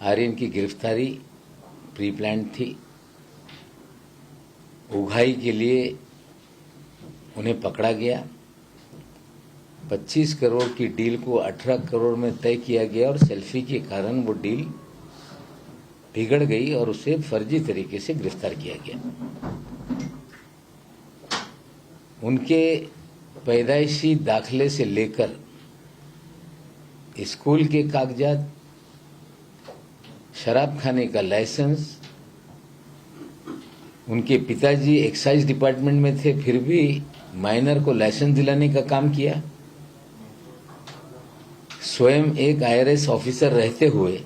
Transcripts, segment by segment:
आर्यन की गिरफ्तारी pre plan थी। उगाही के लिए उन्हें पकड़ा गया। 25 करोड़ की डील को 18 करोड़ में तय किया गया और सेल्फी के कारण वो डील बिगड़ गई और उसे फर्जी तरीके से गिरफ्तार किया गया। उनके पैदाइशी दाखिले से लेकर स्कूल के कागजात, शराब खाने का लाइसेंस, उनके पिताजी एक्साइज डिपार्टमेंट में थे फिर भी माइनर को लाइसेंस दिलाने का काम किया। स्वयं एक IRS ऑफिसर रहते हुए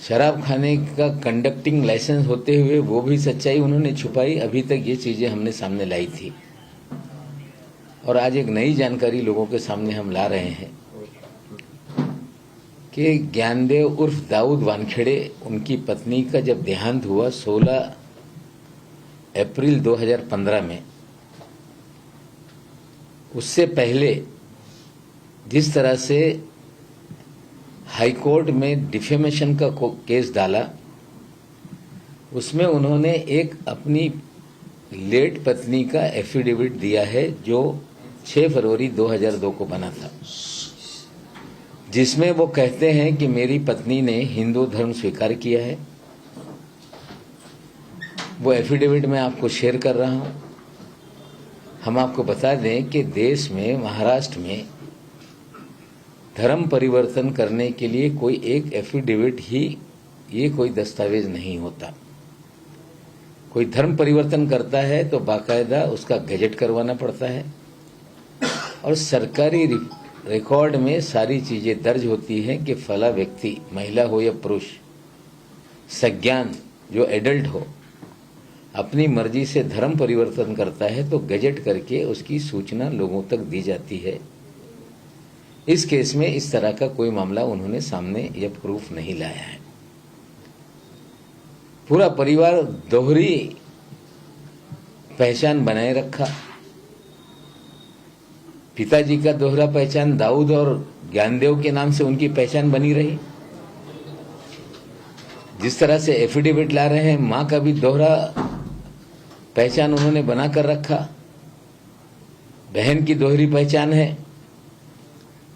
शराब खाने का कंडक्टिंग लाइसेंस होते हुए वो भी सच्चाई उन्होंने छुपाई। अभी तक ये चीजें हमने सामने लाई थी और आज एक नई जानकारी लोगों के सामने हम ला रहे हैं कि ज्ञानदेव उर्फ दाऊद वानखेड़े, उनकी पत्नी का जब देहांत हुआ 16 अप्रैल 2015 में, उससे पहले जिस तरह से हाई कोर्ट में डिफेमेशन का केस डाला, उसमें उन्होंने एक अपनी लेट पत्नी का एफिडेविट दिया है जो 6 फरवरी 2002 को बना था, जिसमें वो कहते हैं कि मेरी पत्नी ने हिंदू धर्म स्वीकार किया है। वो एफिडेविट मैं आपको शेयर कर रहा हूं। हम आपको बता दें कि देश में, महाराष्ट्र में धर्म परिवर्तन करने के लिए कोई एक एफिडेविट ही ये कोई दस्तावेज नहीं होता। कोई धर्म परिवर्तन करता है तो बाकायदा उसका गजट करवाना पड़ता है और सरकारी रिकॉर्ड में सारी चीजें दर्ज होती हैं कि फला व्यक्ति, महिला हो या पुरुष, सज्ञान जो एडल्ट हो, अपनी मर्जी से धर्म परिवर्तन करता है तो गजट करके उसकी सूचना लोगों तक दी जाती है। इस केस में इस तरह का कोई मामला उन्होंने सामने या प्रूफ नहीं लाया है। पूरा परिवार दोहरी पहचान बनाए रखा। पिताजी का दोहरा पहचान दाऊद और ज्ञानदेव के नाम से उनकी पहचान बनी रही। जिस तरह से एफिडेविट ला रहे हैं, मां का भी दोहरा पहचान उन्होंने बनाकर रखा। बहन की दोहरी पहचान है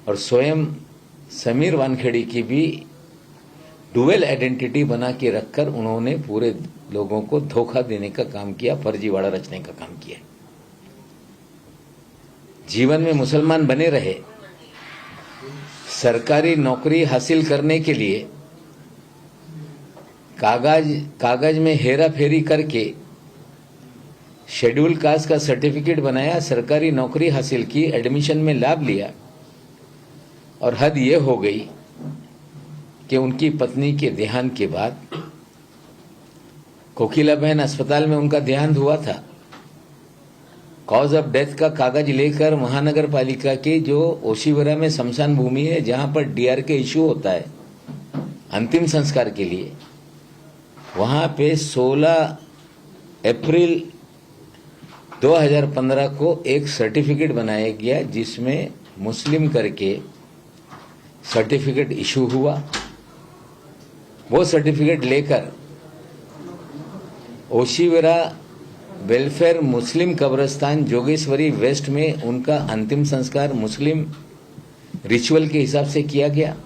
और स्वयं समीर वानखेड़े की भी डुअल आइडेंटिटी बना के रखकर उन्होंने पूरे लोगों को धोखा देने का काम किया, फर्जीवाड़ा रचने का काम किया। जीवन में मुसलमान बने रहे, सरकारी नौकरी हासिल करने के लिए कागज में हेरा फेरी करके शेड्यूल कास्ट का सर्टिफिकेट बनाया, सरकारी नौकरी हासिल की, एडमिशन में लाभ लिया और हद ये हो गई कि उनकी पत्नी के देहांत के बाद, कोकिला बहन अस्पताल में उनका देहांत हुआ था, कॉज ऑफ डेथ का कागज लेकर महानगर पालिका के जो ओशिवरा में शमशान भूमि है जहां पर DRK इश्यू होता है अंतिम संस्कार के लिए, वहां पे 16 अप्रैल 2015 को एक सर्टिफिकेट बनाया गया जिसमें मुस्लिम करके सर्टिफिकेट इशू हुआ। वो सर्टिफिकेट लेकर ओशिवरा वेलफेयर मुस्लिम कब्रिस्तान जोगेश्वरी वेस्ट में उनका अंतिम संस्कार मुस्लिम रिचुअल के हिसाब से किया गया।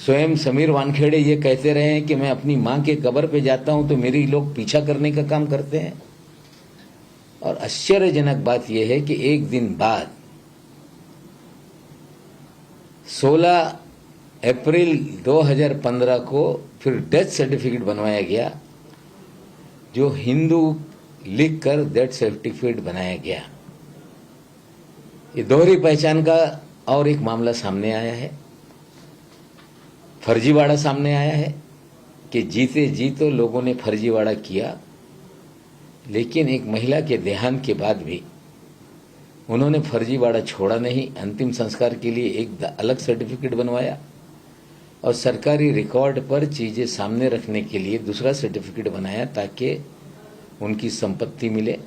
स्वयं समीर वानखेड़े ये कहते रहे हैं कि मैं अपनी मां के कब्र पे जाता हूं तो मेरी लोग पीछा करने का काम करते हैं। और आश्चर्यजनक बात यह है कि एक दिन बाद 16 अप्रैल 2015 को फिर डेथ सर्टिफिकेट बनवाया गया, जो हिंदू लिख कर डेथ सर्टिफिकेट बनाया गया। ये दोहरी पहचान का और एक मामला सामने आया है, फर्जीवाड़ा सामने आया है कि जीते जी तो लोगों ने फर्जीवाड़ा किया, लेकिन एक महिला के देहांत के बाद भी उन्होंने फर्जीवाड़ा छोड़ा नहीं। अंतिम संस्कार के लिए एक अलग सर्टिफिकेट बनवाया और सरकारी रिकॉर्ड पर चीजें सामने रखने के लिए दूसरा सर्टिफिकेट बनाया ताकि उनकी संपत्ति मिले,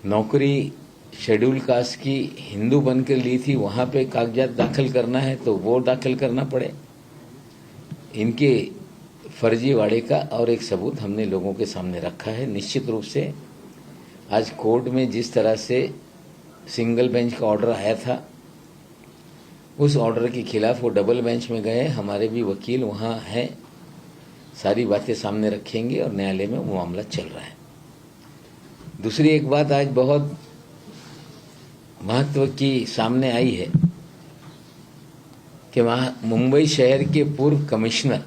नौकरी शेड्यूल कास्ट की हिंदू बनकर ली थी, वहां पे कागजात दाखिल करना है तो वो दाखिल करना पड़े। इनके फर्जीवाड़े का और एक सबूत हमने लोगों के सामने रखा है। निश्चित रूप से आज कोर्ट में जिस तरह से सिंगल बेंच का ऑर्डर आया था, उस ऑर्डर के खिलाफ वो डबल बेंच में गए। हमारे भी वकील वहाँ हैं, सारी बातें सामने रखेंगे और न्यायालय में वो मामला चल रहा है। दूसरी एक बात आज बहुत महत्व की सामने आई है कि मुंबई शहर के पूर्व कमिश्नर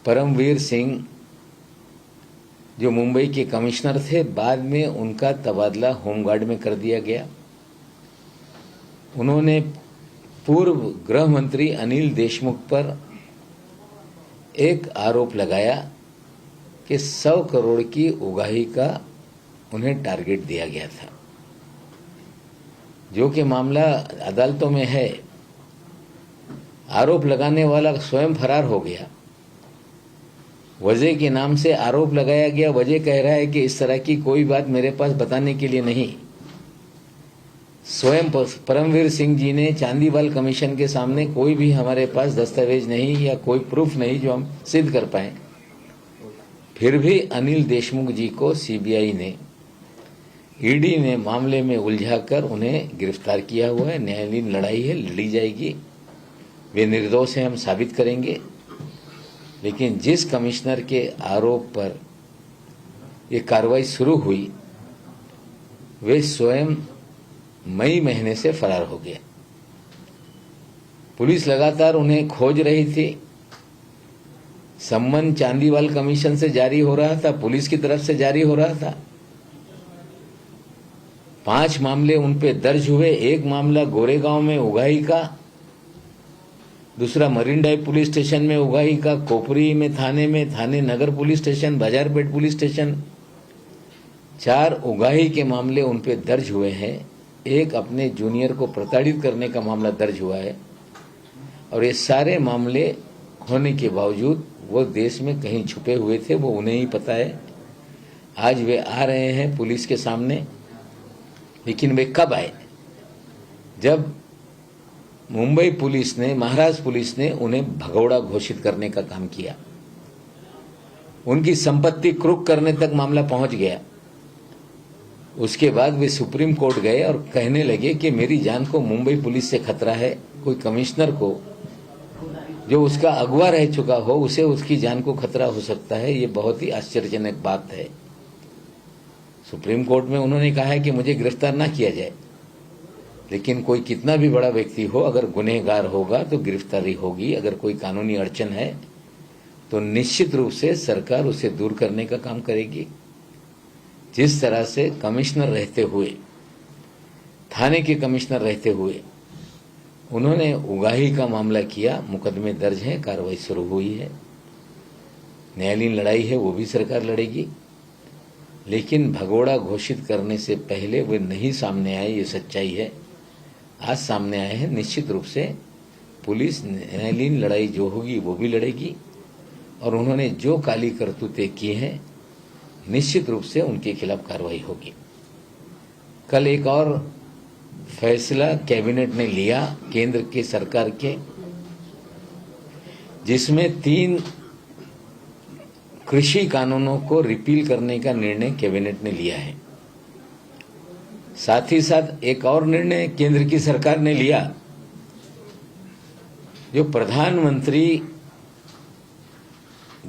परमवीर सिंह, जो मुंबई के कमिश्नर थे, बाद में उनका तबादला होमगार्ड में कर दिया गया। उन्होंने पूर्व गृह मंत्री अनिल देशमुख पर एक आरोप लगाया कि 100 करोड़ की उगाही का उन्हें टारगेट दिया गया था, जो कि मामला अदालतों में है। आरोप लगाने वाला स्वयं फरार हो गया। वजह के नाम से आरोप लगाया गया। वजह कह रहा है कि इस तरह की कोई बात मेरे पास बताने के लिए नहीं। स्वयं परमवीर सिंह जी ने चांदीवाल कमीशन के सामने कोई भी हमारे पास दस्तावेज नहीं या कोई प्रूफ नहीं जो हम सिद्ध कर पाए, फिर भी अनिल देशमुख जी को सीबीआई ने, ईडी ने मामले में उलझाकर उन्हें गिरफ्तार किया हुआ है। न्यायालयीन लड़ाई है, लड़ी जाएगी। वे निर्दोष हैं, हम साबित करेंगे। लेकिन जिस कमिश्नर के आरोप पर ये कार्रवाई शुरू हुई, वे स्वयं मई महीने से फरार हो गए। पुलिस लगातार उन्हें खोज रही थी। सम्मन चांदीवाल कमीशन से जारी हो रहा था, पुलिस की तरफ से जारी हो रहा था। 5 मामले उन पे दर्ज हुए। एक मामला गोरेगांव में उगाही का, दूसरा मरीन ड्राइव पुलिस स्टेशन में उगाही का, कोपरी में थाने नगर पुलिस स्टेशन, बाजारपेट पुलिस स्टेशन, 4 उगाही के मामले उन पे दर्ज हुए हैं। एक अपने जूनियर को प्रताड़ित करने का मामला दर्ज हुआ है। और ये सारे मामले होने के बावजूद वो देश में कहीं छुपे हुए थे, वो उन्हें ही पता है। आज वे आ रहे हैं पुलिस के सामने। लेकिन वे कब आए? जब मुंबई पुलिस ने, महाराष्ट्र पुलिस ने उन्हें भगौड़ा घोषित करने का काम किया। उनकी संपत्ति क्रुक करने तक मामला पहुंच गया। उसके बाद वे सुप्रीम कोर्ट गए और कहने लगे कि मेरी जान को मुंबई पुलिस से खतरा है। कोई कमिश्नर को, जो उसका अगवा रह चुका हो, उसे उसकी जान को खतरा हो सकता है। ये बहुत ही आश्चर्यजनक बात है। सुप्रीम कोर्ट में उन्होंने कहा है कि मुझे गिरफ्तार ना किया जाए, लेकिन कोई कितना भी बड़ा व्यक्ति हो, अगर गुनहगार होगा तो गिरफ्तारी होगी। अगर कोई कानूनी अड़चन है तो निश्चित रूप से सरकार उसे दूर करने का काम करेगी। जिस तरह से कमिश्नर रहते हुए, थाने के कमिश्नर रहते हुए उन्होंने उगाही का मामला किया, मुकदमे दर्ज हैं, कार्रवाई शुरू हुई है। न्यायालयीन लड़ाई है, वो भी सरकार लड़ेगी। लेकिन भगोड़ा घोषित करने से पहले वे नहीं सामने आए, ये सच्चाई है। आज सामने आए हैं। निश्चित रूप से पुलिस न्यायालयीन लड़ाई जो होगी वो भी लड़ेगी। और उन्होंने जो काली करतूतें की हैं, निश्चित रूप से उनके खिलाफ कार्रवाई होगी। कल एक और फैसला कैबिनेट ने लिया केंद्र के सरकार के, जिसमें 3 कृषि कानूनों को रिपील करने का निर्णय कैबिनेट ने लिया है। साथ ही साथ एक और निर्णय केंद्र की सरकार ने लिया, जो प्रधानमंत्री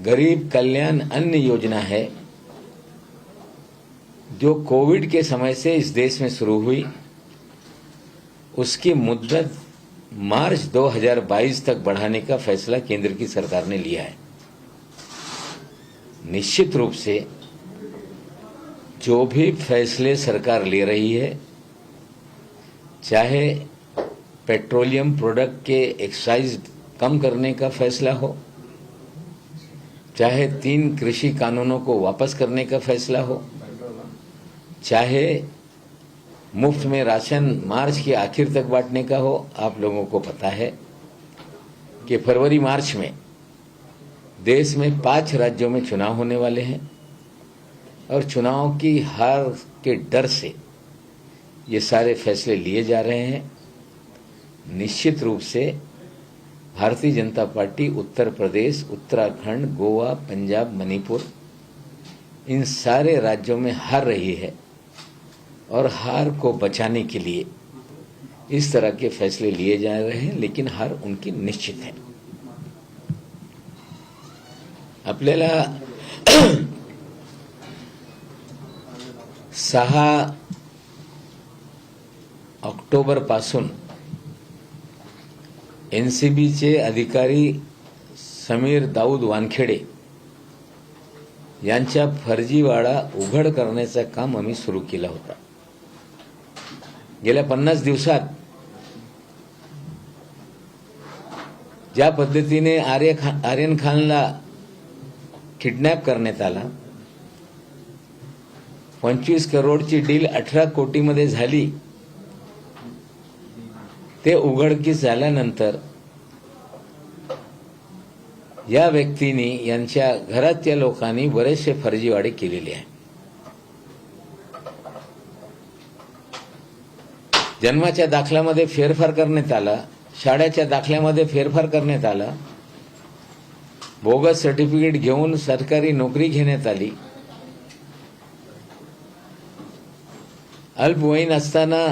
गरीब कल्याण अन्न योजना है, जो कोविड के समय से इस देश में शुरू हुई, उसकी मुद्दत मार्च 2022 तक बढ़ाने का फैसला केंद्र की सरकार ने लिया है। निश्चित रूप से जो भी फैसले सरकार ले रही है, चाहे पेट्रोलियम प्रोडक्ट के एक्साइज कम करने का फैसला हो, चाहे 3 कृषि कानूनों को वापस करने का फैसला हो, चाहे मुफ्त में राशन मार्च के आखिर तक बांटने का हो। आप लोगों को पता है कि फरवरी मार्च में देश में 5 राज्यों में चुनाव होने वाले हैं और चुनाव की हार के डर से ये सारे फैसले लिए जा रहे हैं। निश्चित रूप से भारतीय जनता पार्टी उत्तर प्रदेश, उत्तराखंड, गोवा, पंजाब, मणिपुर इन सारे राज्यों में हार रही है और हार को बचाने के लिए इस तरह के फैसले लिए जा रहे हैं, लेकिन हार उनकी निश्चित है। आपल्याला 6 ऑक्टोबर पासून एनसीबीचे अधिकारी समीर दाऊद वानखेडे यांच्या फर्जीवाडा उघड करण्याचं काम आम्ही सुरू केलं होतं। गेल्या 50 दिवसात ज्या पद्धतीने आर्यन खानला किडनॅप करण्यात आला, 25 करोडची डील 18 कोटीमध्ये झाली, ते उघडकीस झाल्यानंतर या व्यक्तींनी यांच्या घरातल्या लोकांनी बरेचसे फर्जीवाडे केलेले आहेत। जन्माच्या दाखल्यामध्ये फेरफार करण्यात आला, शाळेच्या दाखल्यामध्ये फेरफार करण्यात आला, बोगस सर्टिफिकेट घेऊन सरकारी नोकरी घेण्यात आली, अल्पवयीन असताना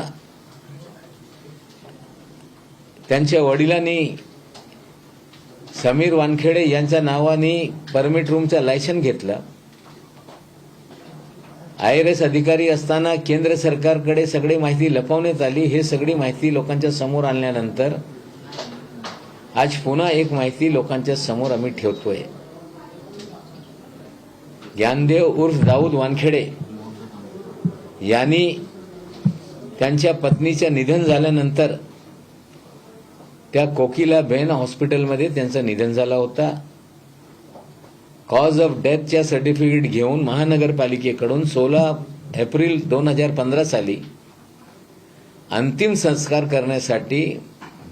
त्यांच्या वडिलांनी समीर वानखेडे यांच्या नावाने परमिट रूमचा लायसन्स घेतला, IRS अधिकारी असताना केंद्र सरकारकडे सगळी माहिती लपवण्यात आली। हे सगळी माहिती लोकांच्या समोर आणल्यानंतर आज पुन्हा एक माहिती लोकांच्या समोर आम्ही ठेवतोय। ज्ञानदेव उर्फ दाऊद वानखेडे यांनी त्यांच्या पत्नीचं निधन झाल्यानंतर त्या कोकिलाबेन हॉस्पिटलमध्ये त्यांचं निधन झालं होता। कॉज ऑफ डेथच्या सर्टिफिकेट घेऊन महानगरपालिकेकडून 16 एप्रिल 2015 साली अंतिम संस्कार करण्यासाठी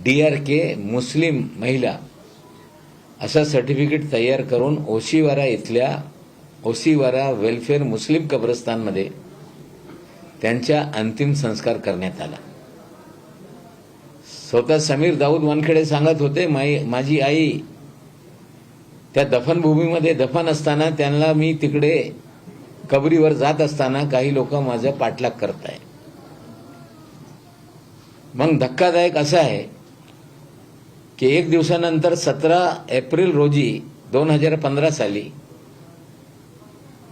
DRK मुस्लिम महिला असा सर्टिफिकेट तयार करून ओशीवारा इथल्या ओशीवारा वेलफेअर मुस्लिम कब्रस्तानमध्ये त्यांचा अंतिम संस्कार करण्यात आला। स्वतः समीर दाऊद वानखेडे सांगत होते, माझी आई त्या दफनभूमीमध्ये दफन असताना त्यांना मी तिकडे कबरीवर जात असताना काही लोक माझा पाठलाग करताय। मग धक्कादायक असं आहे की एक दिवसानंतर 17 एप्रिल रोजी 2015 साली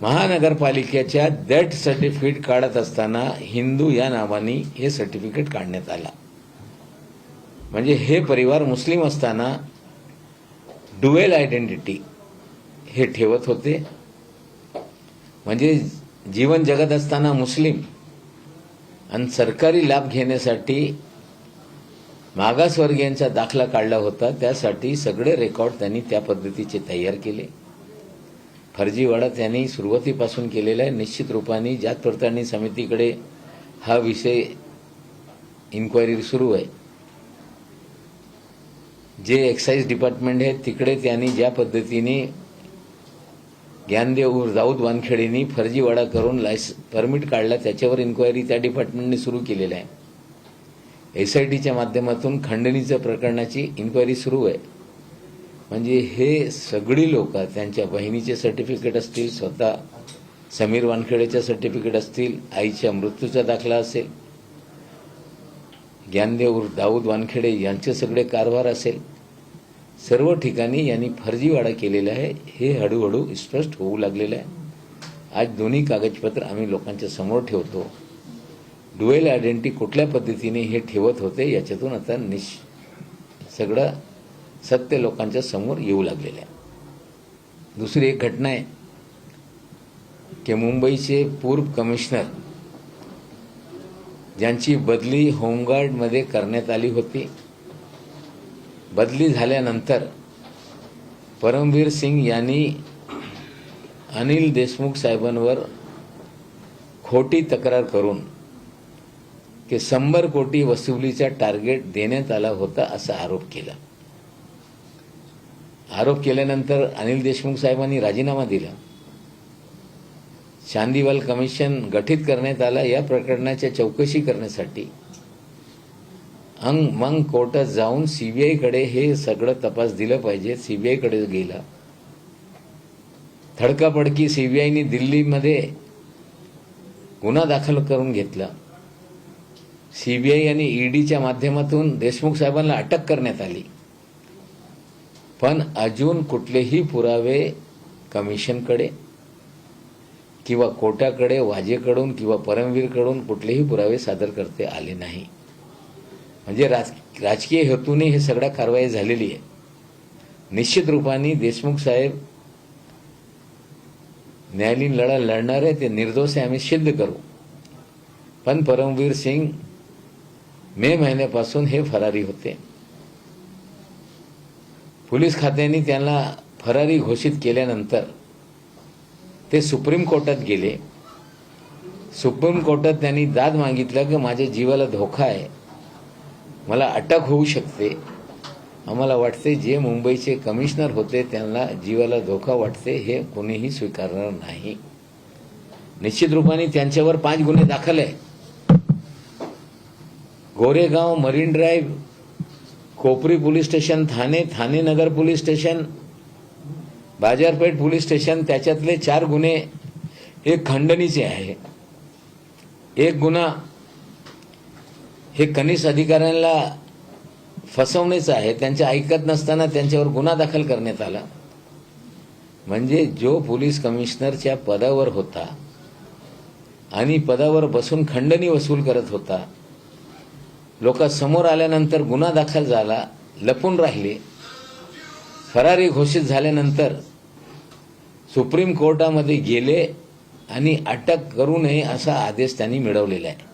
महानगरपालिकेच्या डेथ सर्टिफिकेट काढत असताना हिंदू या नावाने हे सर्टिफिकेट काढण्यात आला। म्हणजे हे परिवार मुस्लिम असताना ड्युअल आयडेंटिटी हे ठेवत होते। म्हणजे जीवन जगत असताना मुस्लिम आणि सरकारी लाभ घेण्यासाठी मागासवर्गीयांचा दाखला काढला होता, त्यासाठी सगळे रेकॉर्ड त्यांनी त्या पद्धतीचे तयार केले। फर्जीवाडा त्यांनी सुरुवातीपासून केलेला आहे। निश्चित रूपाने जात पडताळणी समितीकडे हा विषय इन्क्वायरी सुरू आहे। जे एक्साइज डिपार्टमेंट आहे तिकडे त्यांनी ज्या पद्धतीने ज्ञानदेव दाऊद वानखेडेंनी फर्जीवाडा करून परमिट काढला त्याच्यावर इन्क्वायरी त्या डिपार्टमेंटने सुरू केलेला आहे। SITच्या माध्यमातून खंडणीच्या प्रकरणाची इन्क्वायरी सुरू आहे। म्हणजे हे सगळी लोक त्यांच्या बहिणीचे सर्टिफिकेट असतील, स्वतः समीर वानखेडेचे सर्टिफिकेट असतील, आईच्या मृत्यूचा दाखला असेल, ज्ञानदेव दाऊद वानखेडे यांचे सगळे कारभार असेल, सर्व ठिकाणी यांनी फर्जीवाडा केलेला आहे। हे हळूहळू स्पष्ट होऊ लागलेलं आहे। आज दोन्ही कागदपत्र आम्ही लोकांच्या समोर ठेवतो। ड्युअल आयडेंटिटी कुठल्या पद्धतीने हे ठेवत होते याच्यातून आता सगळं सत्य लोकांच्या समोर येऊ लागलेलं आहे। दुसरी एक घटना आहे की मुंबईचे पूर्व कमिशनर ज्यांची बदली होमगार्डमध्ये करण्यात आली होती, बदली झाल्यानंतर परमवीर सिंग यांनी अनिल देशमुख साहेबांवर खोटी तक्रार करून की 100 कोटी वसुलीचा टार्गेट देण्यात आला होता असा आरोप केला। आरोप केल्यानंतर अनिल देशमुख साहेबांनी राजीनामा दिला। चांदीवाल कमिशन गठीत करण्यात आलं या प्रकरणाच्या चौकशी करण्यासाठी. मग कोर्टात जाऊन सीबीआय कडे हे सगळं तपास दिलं पाहिजे. सीबीआय कडे गेला. थडकापडकी सीबीआयने दिल्लीमध्ये गुन्हा दाखल करून घेतला. सीबीआय आणि ईडीच्या माध्यमातून देशमुख साहेबांना अटक करण्यात आली. पण अजून कुठलेही पुरावे कमिशनकडे किंवा कोर्टाकडे, वाजेकडून किंवा परमवीरकडून कुठलेही पुरावे सादर करते आले नाही. म्हणजे राजकीय हेतूने हे सगळ्या कारवाई झालेली आहे. निश्चित रूपाने देशमुख साहेब न्यायालयीन लढा लढणार आहे, ते निर्दोष आहे, आम्ही सिद्ध करू. पण परमवीर सिंग मे महिन्यापासून हे फरारी होते. पोलीस खात्याने त्यांना फरारी घोषित केल्यानंतर ते सुप्रीम कोर्टात गेले. सुप्रीम कोर्टात त्यांनी दाद मागितलं की माझ्या जीवाला धोका आहे, मला अटक होऊ शकते. आम्हाला वाटते जे मुंबईचे कमिशनर होते त्यांना जीवाला धोका वाटते हे कोणीही स्वीकारणार नाही. निश्चित रूपाने त्यांच्यावर 5 गुन्हे दाखल आहे. गोरेगाव, मरीन ड्राईव्ह, कोपरी पोलीस स्टेशन, ठाणे नगर पोलीस स्टेशन, बाजारपेठ पोलीस स्टेशन, त्याच्यातले 4 गुन्हे हे खंडणीचे आहे. एक गुन्हा हे कनिष्ठ अधिकाऱ्यांना फसवण्याचा आहे. त्यांच्या ऐकत नसताना त्यांच्यावर गुन्हा दाखल करण्यात आला. म्हणजे जो पोलीस कमिशनरच्या पदावर होता आणि पदावर बसून खंडणी वसूल करत होता, लोकांसमोर आल्यानंतर गुन्हा दाखल झाला, लपून राहिले, फरारी घोषित झाल्यानंतर सुप्रीम कोर्टामध्ये गेले आणि अटक करू नये असा आदेश त्यांनी मिळवलेला आहे.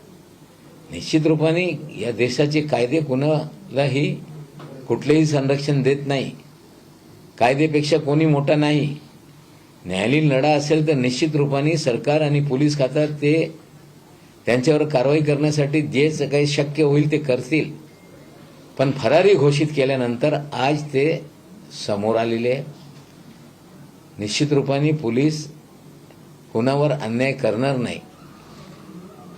निश्चित रूपाने या देशाचे कायदे कुणालाही कुठलेही संरक्षण देत नाही. कायदेपेक्षा कोणी मोठा नाही. न्यायालयीन लढा असेल तर निश्चित रूपाने सरकार आणि पोलीस खात्यात ते त्यांच्यावर कारवाई करण्यासाठी जे काही शक्य होईल ते करतील. पण फरारी घोषित केल्यानंतर आज ते समोर आलेले आहे. निश्चित रूपाने पोलीस कुणावर अन्याय करणार नाही.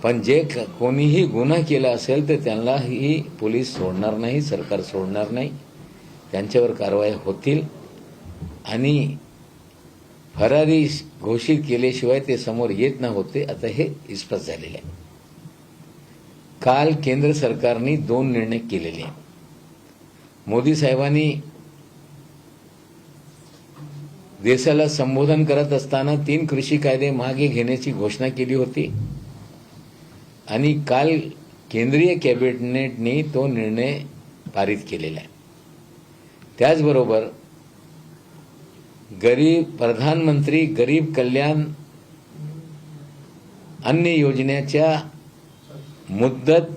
पण जे कोणीही गुन्हा केला असेल तर त्यांनाही पोलीस सोडणार नाही, सरकार सोडणार नाही. त्यांच्यावर कारवाई होतील आणि फरारी घोषित केल्याशिवाय ते समोर येत न होते. आता हे स्पष्ट झालेले आहे. काल केंद्र सरकारने 2 निर्णय केलेले आहेत. मोदी साहेबांनी देशाला संबोधन करत असताना 3 कृषी कायदे मागे घेण्याची घोषणा केली होती आणि काल केंद्रीय कॅबिनेटने तो निर्णय पारित केलेला आहे. त्याचबरोबर प्रधानमंत्री गरीब कल्याण अन्न योजनेच्या मुदत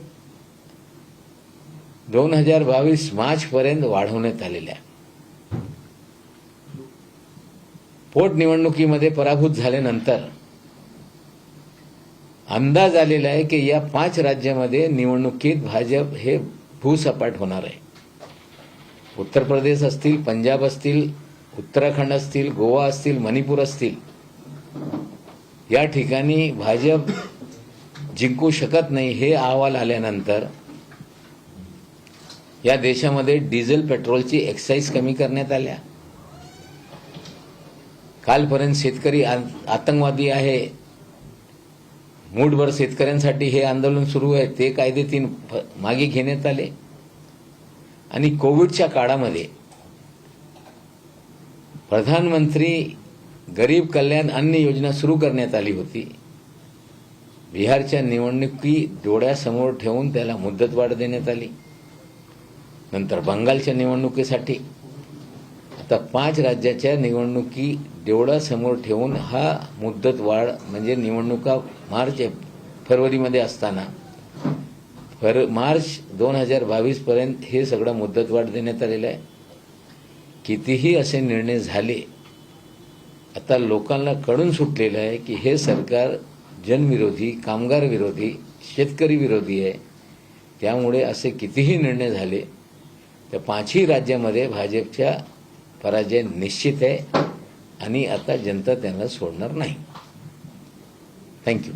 2022 मार्च पर्यंत वाढवण्यात आलेल्या आहे. पोटनिवडणुकीमध्ये पराभूत झाल्यानंतर अंदाज आलेला आहे की या 5 राज्यामध्ये निवडणुकीत भाजप हे भूसपाट होणार आहे. उत्तर प्रदेश असतील, पंजाब असतील, उत्तराखंड असतील, गोवा असतील, मणिपूर असतील, या ठिकाणी भाजप जिंकू शकत नाही. हे अहवाल आल्यानंतर या देशामध्ये डिझेल पेट्रोलची एक्साईज कमी करण्यात आल्या. कालपर्यंत शेतकरी आतंकवादी आहे, मूठभर शेतकऱ्यांसाठी हे आंदोलन सुरू आहे, ते कायदे 3 मागे घेण्यात आले. आणि कोविडच्या काळामध्ये प्रधानमंत्री गरीब कल्याण अन्न योजना सुरू करण्यात आली होती. बिहारच्या निवडणुकी डोळ्यासमोर ठेवून त्याला मुदतवाढ देण्यात आली. नंतर बंगालच्या निवडणुकीसाठी आता 5 राज्याच्या निवडणुकी डोळ्यासमोर ठेवून हा मुदतवाढ म्हणजे निवडणुका फरवरीमध्ये असताना मार्च 2022 पर्यंत हे सगळं मुदतवाढ देण्यात आलेलं आहे. कितीही असे निर्णय झाले, आता लोकांना कळून सुटलेलं आहे की हे सरकार जनविरोधी, कामगार विरोधी, शेतकरी विरोधी आहे. त्यामुळे असे कितीही निर्णय झाले त्या 5ही राज्यामध्ये भाजपच्या पराजय निश्चित आहे आणि आता जनता त्यांना सोडणार नाही. थँक्यू.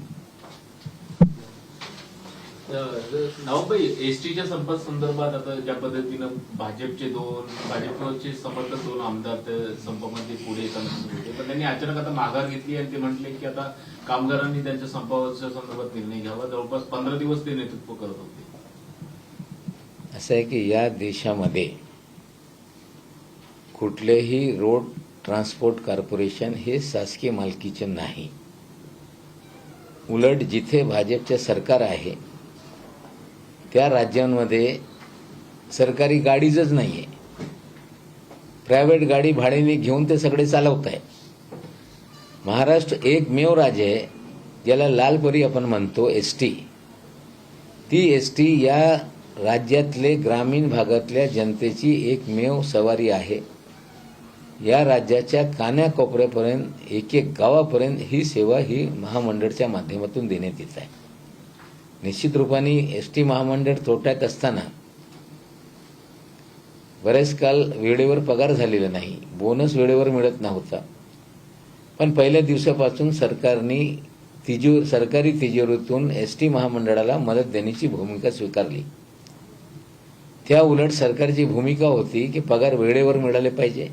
नाऊभाई, एसटीच्या संपात आता ज्या पद्धतीनं भाजपचे समर्थक 2 आमदार संपामध्ये पुढे येताना सुरू होते, पण त्यांनी अचानक आता माघार घेतली आणि ते म्हटले की आता कामगारांनी त्यांच्या संपाच्या संदर्भात निर्णय घ्यावा. जवळपास 15 दिवस ते नेतृत्व करत होते. असं आहे की या देशामध्ये कुठलेही रोड ट्रान्सपोर्ट कॉर्पोरेशन हे शासकीय मालकीचे नाही. उलट जिथे भाजपचे सरकार आहे त्या राज्यांमध्ये सरकारी गाडीच नाही आहे. प्रायव्हेट गाडी भाड्याने घेऊन ते सगळे चालवत आहे. महाराष्ट्र एकमेव राज्य आहे ज्याला लालपरी आपण म्हणतो एसटी. ती एसटी या राज्यातले ग्रामीण भागातल्या जनतेची एकमेव सवारी आहे. या राज्याच्या कानाकोपऱ्यापर्यंत एक एक गावापर्यंत ही सेवा ही महामंडळाच्या माध्यमातून देण्यात येत आहे. निश्चित रूपाने एसटी महामंडळ तोट्यात असताना बरेच काळ वेळेवर पगार झालेला नाही, बोनस वेळेवर मिळत नव्हता. पण पहिल्या दिवसापासून सरकारी तिजोरीतून एसटी महामंडळाला मदत देण्याची भूमिका स्वीकारली. त्या उलट सरकारची भूमिका होती की पगार वेळेवर मिळाले पाहिजे.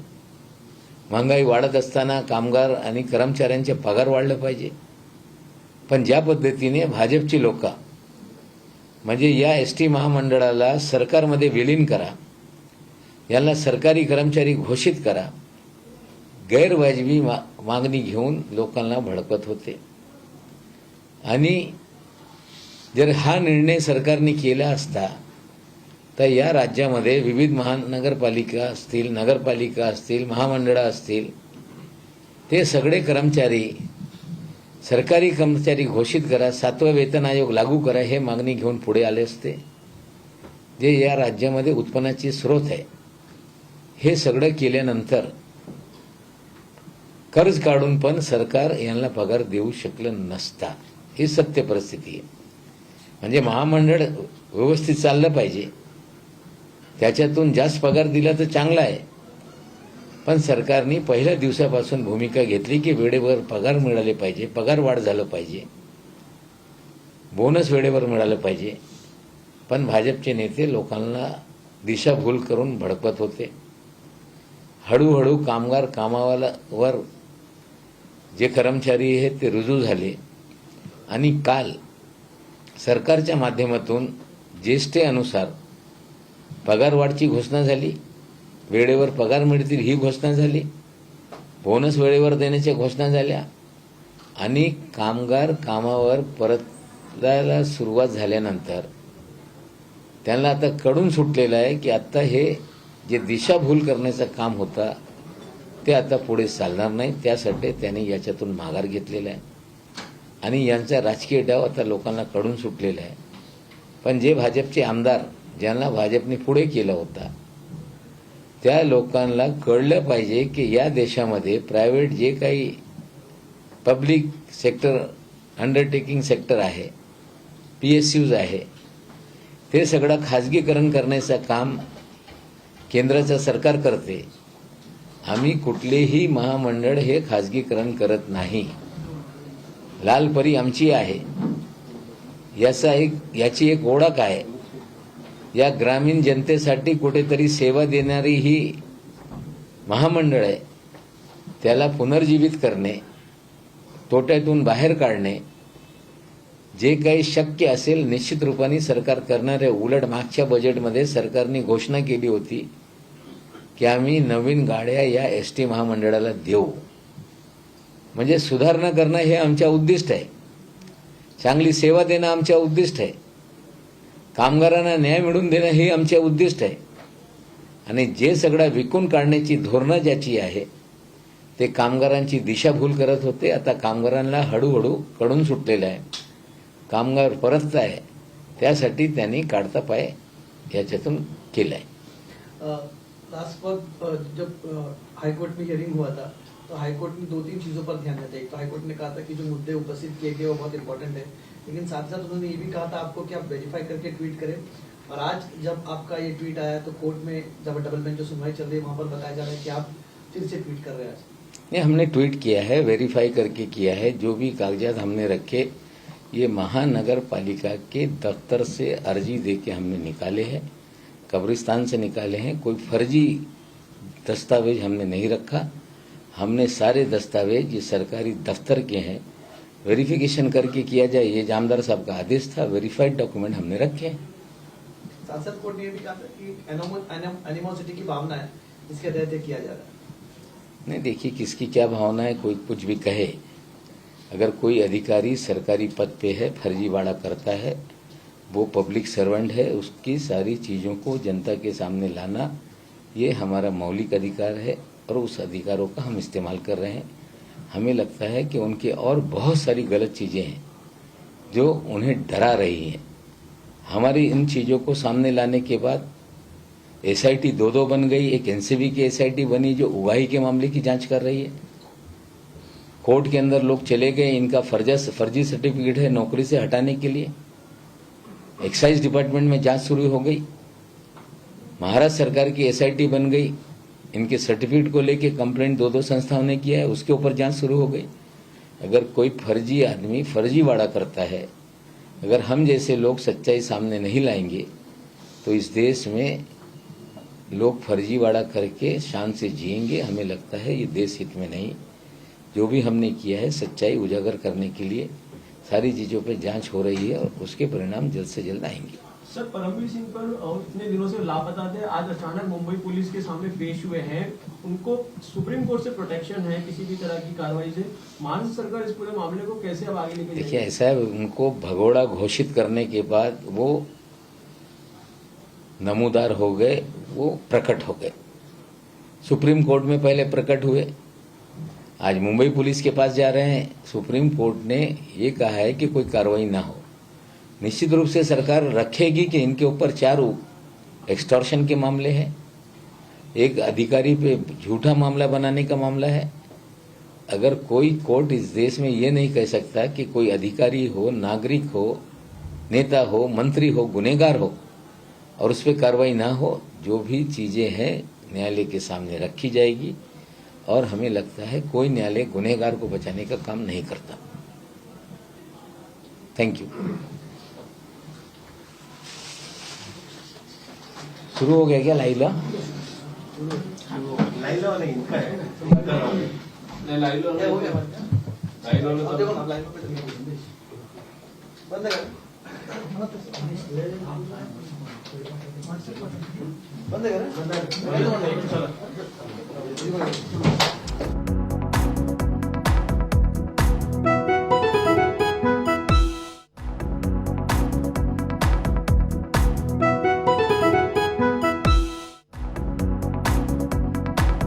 महागाई वाढत असताना कामगार आणि कर्मचाऱ्यांचे पगार वाढले पाहिजे. पण ज्या पद्धतीने भाजपची लोक म्हणजे या एसटी महामंडळाला सरकारमध्ये विलीन करा, यांना सरकारी कर्मचारी घोषित करा, गैरवाजवी मागणी घेऊन लोकांना भडकवत होते. आणि जर हा निर्णय सरकारने केला असता तर या राज्यामध्ये विविध महानगरपालिका असतील, नगरपालिका असतील, महामंडळं असतील, ते सगळे कर्मचारी सरकारी कर्मचारी घोषित करा, 7वा वेतन आयोग लागू करा हे मागणी घेऊन पुढे आले असते. जे या राज्यामध्ये उत्पन्नाची स्रोत आहे हे सगळं केल्यानंतर कर्ज काढून पण सरकार यांना पगार देऊ शकलं नसता. ही सत्य परिस्थिती आहे. म्हणजे महामंडळ व्यवस्थित चाललं पाहिजे, त्याच्यातून जास्त पगार दिला तर चांगला आहे. पण सरकारने पहिल्या दिवसापासून भूमिका घेतली की वेळेवर पगार मिळाले पाहिजे, पगार वाढ झालं पाहिजे, बोनस वेळेवर मिळालं पाहिजे. पण भाजपचे नेते लोकांना दिशाभूल करून भडकवत होते. हळूहळू कामगार कामावर जे कर्मचारी आहेत ते रुजू झाले आणि काल सरकारच्या माध्यमातून ज्येष्ठतेनुसार पगारवाढची घोषणा झाली, वेळेवर पगार मिळतील ही घोषणा झाली, बोनस वेळेवर देण्याच्या घोषणा झाल्या आणि कामगार कामावर परतायला सुरुवात झाल्यानंतर त्यांना आता कळून सुटलेलं आहे की आता हे जे दिशाभूल करण्याचं काम होता ते आता पुढे चालणार नाही. त्यासाठी त्यांनी याच्यातून माघार घेतलेला आहे आणि यांचा राजकीय डाव आता लोकांना कळून सुटलेला आहे. पण जे भाजपचे आमदार ज्यांना भाजपने पुढे केला होता त्या लोकांना कळलं पाहिजे की या देशामध्ये प्रायव्हेट जे काही पब्लिक सेक्टर अंडरटेकिंग सेक्टर आहे, PSUs आहे, ते सगळं खाजगीकरण करण्याचं काम केंद्राचं सरकार करते. आम्ही कुठलेही महामंडळ हे खाजगीकरण करत नाही. लालपरी आमची आहे, याची एक ओळख आहे. या ग्रामीण जनतेसाठी कुठेतरी सेवा देणारी ही महामंडळ आहे. त्याला पुनर्जीवित करणे, तोट्यातून बाहेर काढणे जे काही शक्य असेल निश्चित रूपाने सरकार करणार आहे. उलट मागच्या बजेटमध्ये सरकारने घोषणा केली होती की आम्ही नवीन गाड्या या एसटी महामंडळाला देऊ. म्हणजे सुधारणा करणं हे आमच्या उद्दिष्ट आहे, चांगली सेवा देणं आमच्या उद्दिष्ट आहे, कामगारांना न्याय मिळवून देणं हे आमचे उद्दिष्ट आहे. आणि जे सगळं विकून काढण्याची धोरणं ज्याची आहे ते कामगारांची दिशाभूल करत होते. आता कामगारांना हळूहळू कळून सुटलेलं आहे, कामगार परत आहे, त्यासाठी त्यांनी काढता पाय याच्यातून केलाय. लास्ट वक्त जब हाईकोर्ट में हियरिंग हुआ था तो हाईकोर्ट ने 2-3 चीजों पर ध्यान दिया. एक तो हाईकोर्ट ने कहा था कि जो मुद्दे उपस्थित किए गए वो बहुत इंपॉर्टेंट है, लेकिन साथ साथ उन्होंने ये भी कहा था आपको कि आप वेरीफाई करके ट्वीट करें. और आज जब आपका ये ट्वीट आया तो कोर्ट में जब डबल बेंच जो सुनवाई चल रही है वहां पर बताया जा रहा है कि आप फिर से ट्वीट कर रहे हैं. आज नहीं, हमने ट्वीट किया है, वेरीफाई करके किया है। जो भी कागजात हमने रखे ये महानगर पालिका के दफ्तर से अर्जी दे के हमने निकाले हैं, कब्रिस्तान से निकाले हैं। कोई फर्जी दस्तावेज हमने नहीं रखा। हमने सारे दस्तावेज ये सरकारी दफ्तर के हैं, वेरिफिकेशन करके किया जाए, ये जामदार साहब का आदेश था। वेरीफाइड डॉक्यूमेंट हमने रखे हैं। सांसद कोर्ट ने ये भी कहा था कि एनिमोसिटी की भावना है, इसके तहत ये किया जा रहा है। नहीं, देखिए किसकी क्या भावना है, कोई कुछ भी कहे। अगर कोई अधिकारी सरकारी पद पे है, फर्जीवाड़ा करता है, वो पब्लिक सर्वेंट है, उसकी सारी चीज़ों को जनता के सामने लाना ये हमारा मौलिक अधिकार है और उस अधिकारों का हम इस्तेमाल कर रहे हैं। हमें लगता है कि उनके और बहुत सारी गलत चीज़ें हैं जो उन्हें डरा रही हैं। हमारी इन चीज़ों को सामने लाने के बाद एसआईटी 2 बन गई। एक एनसीबी की एसआईटी बनी जो उगाही के मामले की जांच कर रही है। कोर्ट के अंदर लोग चले गए, इनका फर्जी सर्टिफिकेट है नौकरी से हटाने के लिए। एक्साइज डिपार्टमेंट में जांच शुरू हो गई। महाराष्ट्र सरकार की एसआईटी बन गई, इनके सर्टिफिकेट को लेके कंप्लेंट 2 संस्थाओं ने किया है, उसके ऊपर जांच शुरू हो गई। अगर कोई फर्जी आदमी फर्जीवाड़ा करता है, अगर हम जैसे लोग सच्चाई सामने नहीं लाएंगे तो इस देश में लोग फर्जीवाड़ा करके शान से जिएंगे। हमें लगता है ये देश हित में नहीं। जो भी हमने किया है सच्चाई उजागर करने के लिए सारी चीज़ों पर जांच हो रही है और उसके परिणाम जल्द से जल्द आएंगे। सर, परमवीर सिंह पर इतने दिनों से लापता थे, आज अचानक मुंबई पुलिस के सामने पेश हुए हैं। उनको सुप्रीम कोर्ट से प्रोटेक्शन है किसी भी तरह की कार्रवाई से। महाराष्ट्र सरकार इस पूरे मामले को कैसे अब आगे लेके देखिए, ऐसा है, उनको भगोड़ा घोषित करने के बाद वो नमूदार हो गए, वो प्रकट हो गए। सुप्रीम कोर्ट में पहले प्रकट हुए, आज मुंबई पुलिस के पास जा रहे हैं। सुप्रीम कोर्ट ने ये कहा है कि कोई कार्रवाई ना हो। निश्चित रूप से सरकार रखेगी कि इनके ऊपर 4 एक्सटॉर्शन के मामले हैं, एक अधिकारी पे झूठा मामला बनाने का मामला है। अगर कोई कोर्ट इस देश में ये नहीं कह सकता कि कोई अधिकारी हो, नागरिक हो, नेता हो, मंत्री हो, गुनहगार हो और उस पर कार्रवाई ना हो, जो भी चीज़ें हैं न्यायालय के सामने रखी जाएगी। और हमें लगता है कोई न्यायालय गुनहगार को बचाने का काम नहीं करता। Thank you. शुरू हो गया क्या लाइला? लाइला नहीं, इनका है। नहीं, लाइव क्या हो गया? लाइव अब देखो ना, लाइन पे बंद कर, बंद कर।